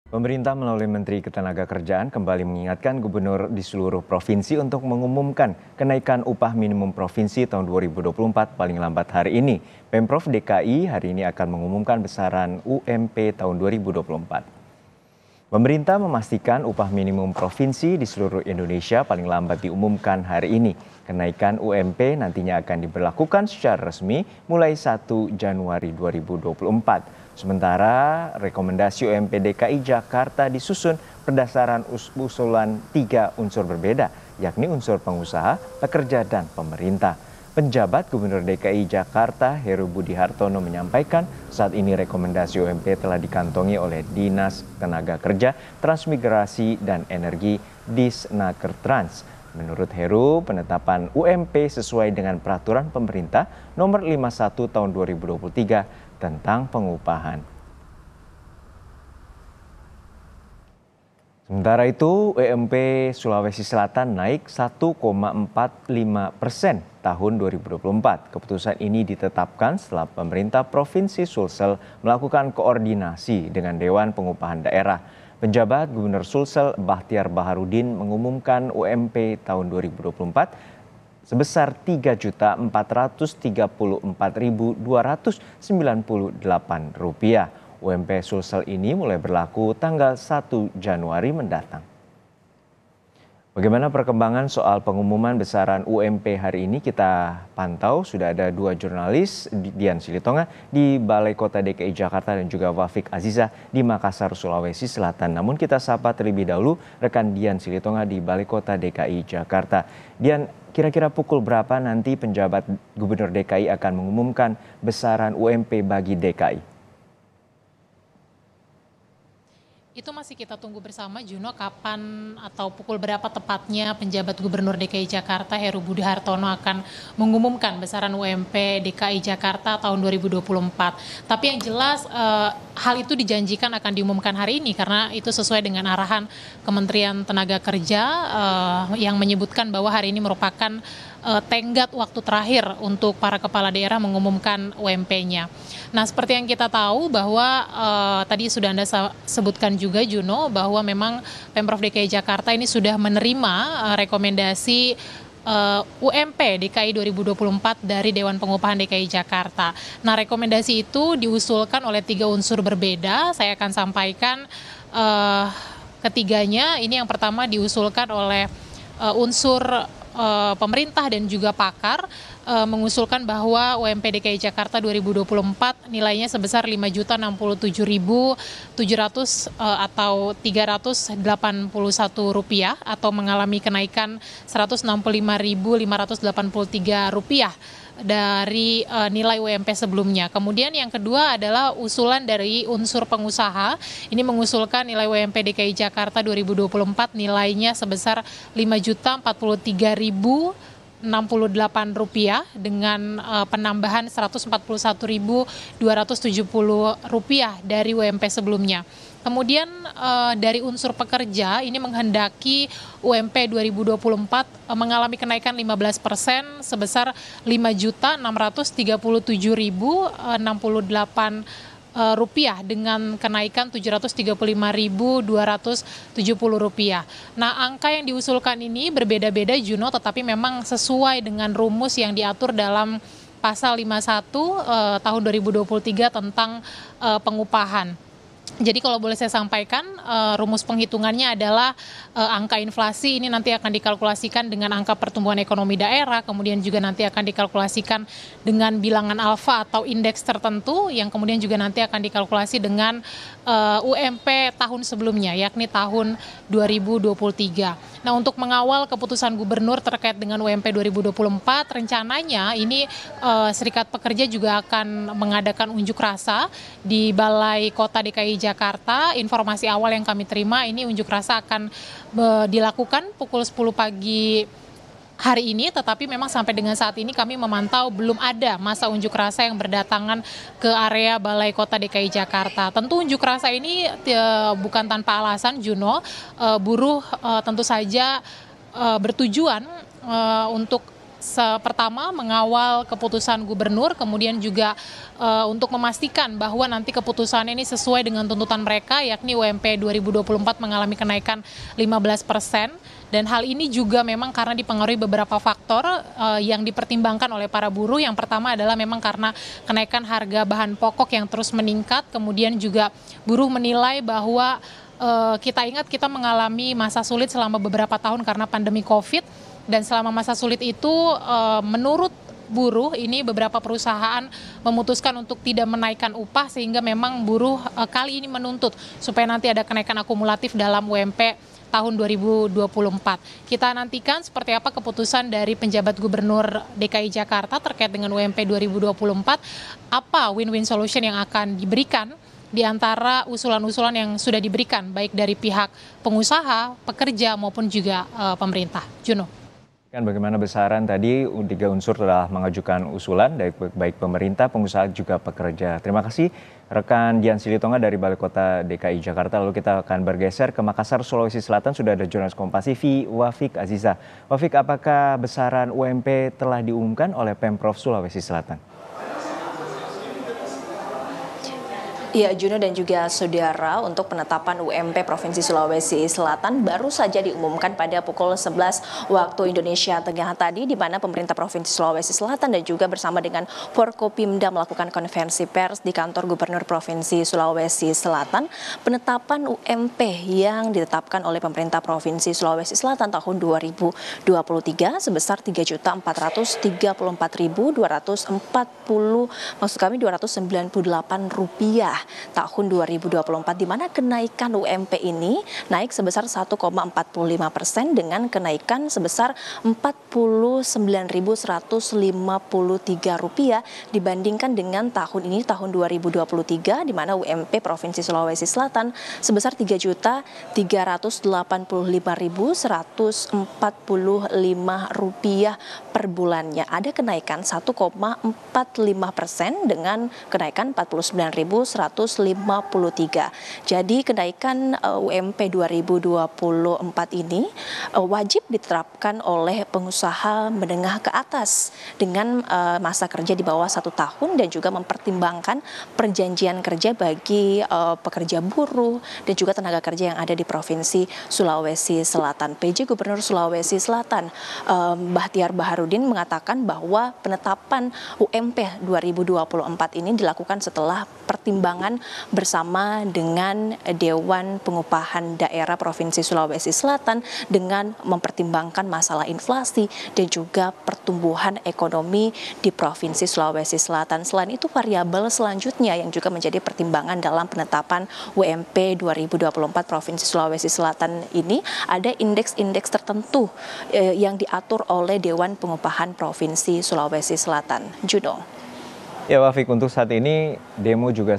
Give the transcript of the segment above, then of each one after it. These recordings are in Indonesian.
Pemerintah melalui Menteri Ketenagakerjaan kembali mengingatkan gubernur di seluruh provinsi untuk mengumumkan kenaikan upah minimum provinsi tahun 2024 paling lambat hari ini. Pemprov DKI hari ini akan mengumumkan besaran UMP tahun 2024. Pemerintah memastikan upah minimum provinsi di seluruh Indonesia paling lambat diumumkan hari ini. Kenaikan UMP nantinya akan diberlakukan secara resmi mulai 1 Januari 2024. Sementara rekomendasi UMP DKI Jakarta disusun berdasarkan usulan 3 unsur berbeda, yakni unsur pengusaha, pekerja, dan pemerintah. Penjabat Gubernur DKI Jakarta Heru Budi Hartono menyampaikan saat ini rekomendasi UMP telah dikantongi oleh Dinas Tenaga Kerja, Transmigrasi, dan Energi Disnakertrans. Menurut Heru, penetapan UMP sesuai dengan peraturan pemerintah nomor 51 tahun 2023 tentang pengupahan. Sementara itu, UMP Sulawesi Selatan naik 1,45% tahun 2024. Keputusan ini ditetapkan setelah pemerintah Provinsi Sulsel melakukan koordinasi dengan Dewan Pengupahan Daerah. Penjabat Gubernur Sulsel Bahtiar Baharudin mengumumkan UMP tahun 2024 sebesar Rp3.434.298. UMP Sulsel ini mulai berlaku tanggal 1 Januari mendatang. Bagaimana perkembangan soal pengumuman besaran UMP hari ini kita pantau. Sudah ada 2 jurnalis, Dian Silitonga di Balai Kota DKI Jakarta dan juga Wafik Aziza di Makassar, Sulawesi Selatan. Namun kita sapa terlebih dahulu rekan Dian Silitonga di Balai Kota DKI Jakarta. Dian, kira-kira pukul berapa nanti penjabat Gubernur DKI akan mengumumkan besaran UMP bagi DKI? Itu masih kita tunggu bersama, Juno, kapan atau pukul berapa tepatnya penjabat Gubernur DKI Jakarta Heru Budi Hartono akan mengumumkan besaran UMP DKI Jakarta tahun 2024. Tapi yang jelas hal itu dijanjikan akan diumumkan hari ini karena itu sesuai dengan arahan Kementerian Tenaga Kerja yang menyebutkan bahwa hari ini merupakan tenggat waktu terakhir untuk para kepala daerah mengumumkan UMP-nya. Nah, seperti yang kita tahu bahwa tadi sudah Anda sebutkan juga, Juno, bahwa memang Pemprov DKI Jakarta ini sudah menerima rekomendasi UMP DKI 2024 dari Dewan Pengupahan DKI Jakarta. Nah, rekomendasi itu diusulkan oleh 3 unsur berbeda. Saya akan sampaikan ketiganya. Ini yang pertama diusulkan oleh unsur pemerintah dan juga pakar mengusulkan bahwa UMP DKI Jakarta 2024 nilainya sebesar Rp5.067.700 atau Rp381 atau mengalami kenaikan Rp165.583 dari nilai UMP sebelumnya. Kemudian yang kedua adalah usulan dari unsur pengusaha. Ini mengusulkan nilai UMP DKI Jakarta 2024 nilainya sebesar Rp5.043.068 dengan penambahan Rp141.270 dari UMP sebelumnya. Kemudian dari unsur pekerja ini menghendaki UMP 2024 mengalami kenaikan 15% sebesar Rp5.637.068 dengan kenaikan Rp735.270. Nah, angka yang diusulkan ini berbeda-beda, Juno, tetapi memang sesuai dengan rumus yang diatur dalam Pasal 51 tahun 2023 tentang pengupahan. Jadi kalau boleh saya sampaikan, rumus penghitungannya adalah angka inflasi ini nanti akan dikalkulasikan dengan angka pertumbuhan ekonomi daerah, kemudian juga nanti akan dikalkulasikan dengan bilangan alfa atau indeks tertentu, yang kemudian juga nanti akan dikalkulasi dengan UMP tahun sebelumnya, yakni tahun 2023. Nah, untuk mengawal keputusan gubernur terkait dengan UMP 2024, rencananya ini Serikat Pekerja juga akan mengadakan unjuk rasa di Balai Kota DKI Jakarta. Informasi awal yang kami terima ini unjuk rasa akan dilakukan pukul 10 pagi hari ini, tetapi memang sampai dengan saat ini kami memantau belum ada massa unjuk rasa yang berdatangan ke area Balai Kota DKI Jakarta. Tentu unjuk rasa ini bukan tanpa alasan, Juno. Buruh tentu saja bertujuan untuk Pertama, mengawal keputusan gubernur, kemudian juga untuk memastikan bahwa nanti keputusan ini sesuai dengan tuntutan mereka, yakni UMP 2024 mengalami kenaikan 15%. Dan hal ini juga memang karena dipengaruhi beberapa faktor yang dipertimbangkan oleh para buruh. Yang pertama adalah memang karena kenaikan harga bahan pokok yang terus meningkat, kemudian juga buruh menilai bahwa kita ingat kita mengalami masa sulit selama beberapa tahun karena pandemi COVID. Dan selama masa sulit itu menurut buruh ini beberapa perusahaan memutuskan untuk tidak menaikkan upah sehingga memang buruh kali ini menuntut supaya nanti ada kenaikan akumulatif dalam UMP tahun 2024. Kita nantikan seperti apa keputusan dari penjabat Gubernur DKI Jakarta terkait dengan UMP 2024, apa win-win solution yang akan diberikan di antara usulan-usulan yang sudah diberikan baik dari pihak pengusaha, pekerja maupun juga pemerintah. Juno. Kan bagaimana besaran tadi 3 unsur telah mengajukan usulan baik pemerintah, pengusaha juga pekerja. Terima kasih rekan Dian Silitonga dari Balai Kota DKI Jakarta. Lalu kita akan bergeser ke Makassar, Sulawesi Selatan. Sudah ada jurnalis Kompas TV Wafik Aziza. Wafik, apakah besaran UMP telah diumumkan oleh Pemprov Sulawesi Selatan? Ya, Juno dan juga saudara, untuk penetapan UMP Provinsi Sulawesi Selatan baru saja diumumkan pada pukul 11 waktu Indonesia Tengah tadi, di mana pemerintah Provinsi Sulawesi Selatan dan juga bersama dengan Forkopimda melakukan konferensi pers di kantor Gubernur Provinsi Sulawesi Selatan. Penetapan UMP yang ditetapkan oleh pemerintah Provinsi Sulawesi Selatan tahun 2023 sebesar 3.403.298 rupiah tahun 2024, di mana kenaikan UMP ini naik sebesar 1,45% dengan kenaikan sebesar Rp49.153 dibandingkan dengan tahun ini, tahun 2023, di mana UMP Provinsi Sulawesi Selatan sebesar Rp3.385.145 per bulannya. Ada kenaikan 1,45% dengan kenaikan Rp49.153. Jadi kenaikan UMP 2024 ini wajib diterapkan oleh pengusaha menengah ke atas dengan masa kerja di bawah 1 tahun dan juga mempertimbangkan perjanjian kerja bagi pekerja buruh dan juga tenaga kerja yang ada di Provinsi Sulawesi Selatan. PJ Gubernur Sulawesi Selatan Bahtiar Baharudin mengatakan bahwa penetapan UMP 2024 ini dilakukan setelah pertimbangan bersama dengan Dewan Pengupahan Daerah Provinsi Sulawesi Selatan dengan mempertimbangkan masalah inflasi dan juga pertumbuhan ekonomi di Provinsi Sulawesi Selatan. Selain itu, variabel selanjutnya yang juga menjadi pertimbangan dalam penetapan UMP 2024 Provinsi Sulawesi Selatan ini ada indeks-indeks tertentu yang diatur oleh Dewan Pengupahan Provinsi Sulawesi Selatan. Juno. Ya Wafik, untuk saat ini demo juga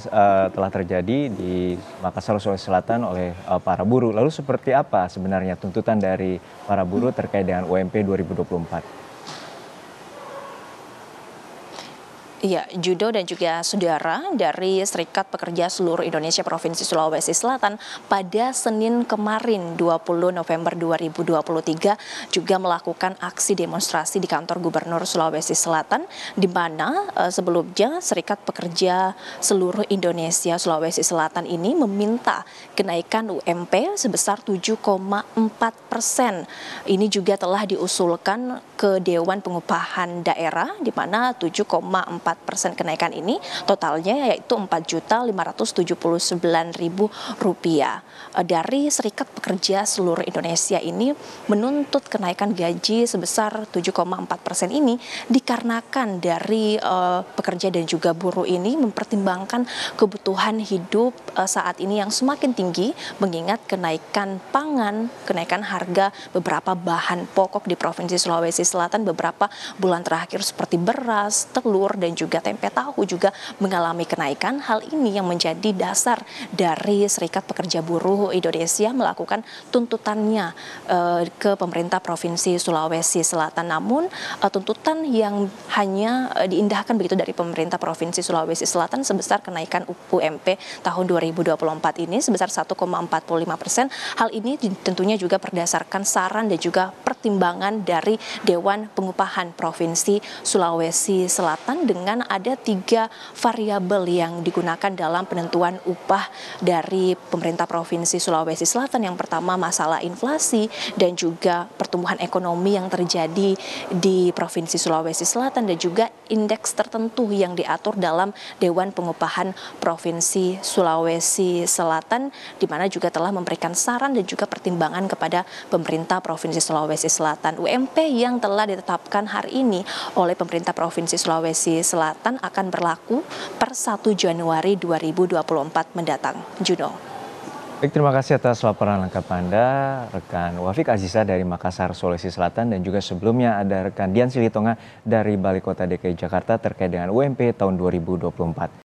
telah terjadi di Makassar, Sulawesi Selatan oleh para buruh. Lalu seperti apa sebenarnya tuntutan dari para buruh terkait dengan UMP 2024? Iya, Judo dan juga saudara, dari Serikat Pekerja Seluruh Indonesia Provinsi Sulawesi Selatan pada Senin kemarin 20 November 2023 juga melakukan aksi demonstrasi di kantor Gubernur Sulawesi Selatan, di mana sebelumnya Serikat Pekerja Seluruh Indonesia Sulawesi Selatan ini meminta kenaikan UMP sebesar 7,4%. Ini juga telah diusulkan ke Dewan Pengupahan Daerah, di mana 7,4% kenaikan ini totalnya yaitu Rp4.579.000. Dari Serikat Pekerja Seluruh Indonesia ini menuntut kenaikan gaji sebesar 7,4% ini dikarenakan dari pekerja dan juga buruh ini mempertimbangkan kebutuhan hidup saat ini yang semakin tinggi, mengingat kenaikan pangan, kenaikan harga beberapa bahan pokok di Provinsi Sulawesi Selatan beberapa bulan terakhir seperti beras, telur, dan juga tempe tahu juga mengalami kenaikan. Hal ini yang menjadi dasar dari Serikat Pekerja Buruh Indonesia melakukan tuntutannya ke pemerintah Provinsi Sulawesi Selatan. Namun tuntutan yang hanya diindahkan begitu dari pemerintah Provinsi Sulawesi Selatan sebesar kenaikan UMP tahun 2024 ini sebesar 1,45%. Hal ini tentunya juga berdasarkan saran dan juga pertimbangan dari Dewan Pengupahan Provinsi Sulawesi Selatan dengan ada 3 variabel yang digunakan dalam penentuan upah dari pemerintah Provinsi Sulawesi Selatan. Yang pertama masalah inflasi dan juga pertumbuhan ekonomi yang terjadi di Provinsi Sulawesi Selatan dan juga indeks tertentu yang diatur dalam Dewan Pengupahan Provinsi Sulawesi Selatan, di mana juga telah memberikan saran dan juga pertimbangan kepada pemerintah Provinsi Sulawesi Selatan. UMP yang telah ditetapkan hari ini oleh pemerintah Provinsi Sulawesi Selatan akan berlaku per 1 Januari 2024 mendatang. Juno. Baik, terima kasih atas laporan lengkap Anda, rekan Wafik Aziza dari Makassar, Sulawesi Selatan, dan juga sebelumnya ada rekan Dian Silitonga dari Balai Kota DKI Jakarta terkait dengan UMP tahun 2024.